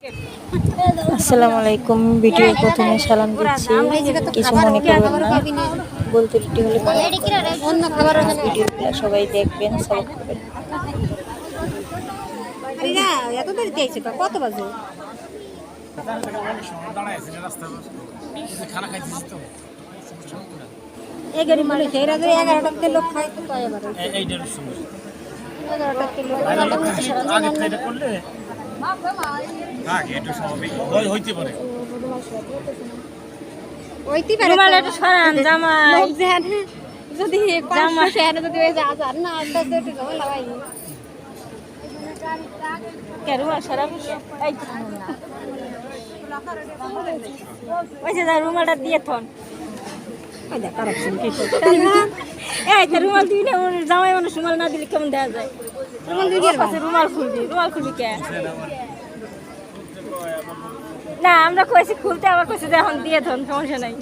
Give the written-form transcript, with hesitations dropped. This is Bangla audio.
আসসালামু আলাইকুম। ভিডিওর প্রথমে সালাম দিচ্ছি, কিছু মনে করবেন না। বলতে ত্রুটি হলে ভিডিওগুলো সবাই দেখবেন, সাপোর্ট করবেন। কত বাজে? এই গাড়ি মানে সেরা যে 11টাতে লোক খায় তো তাই এবারে এইটার সময় 11টাতে লোক আগে থেকে করলে আগে একটু স্বাভাবিক হইতে পারে হইতে পারে মানে একটু সরান জামাই লোক যেন যদি জামা শেয়ারে যদি ওই যা আর না আড্ডা দিয়ে একটু জমা লাগাই কেরুয়া সরাব এই ওই যে রুমালটা দিয়ে থন রুমাল দিবি না জামাই মানুষ রুমাল না দিলে কেমন দেওয়া যায় রুমাল খুলবি কে না আমরা কইছি খুলতে আবার কইছি যে এখন দিয়ে ধন সমস্যা নাই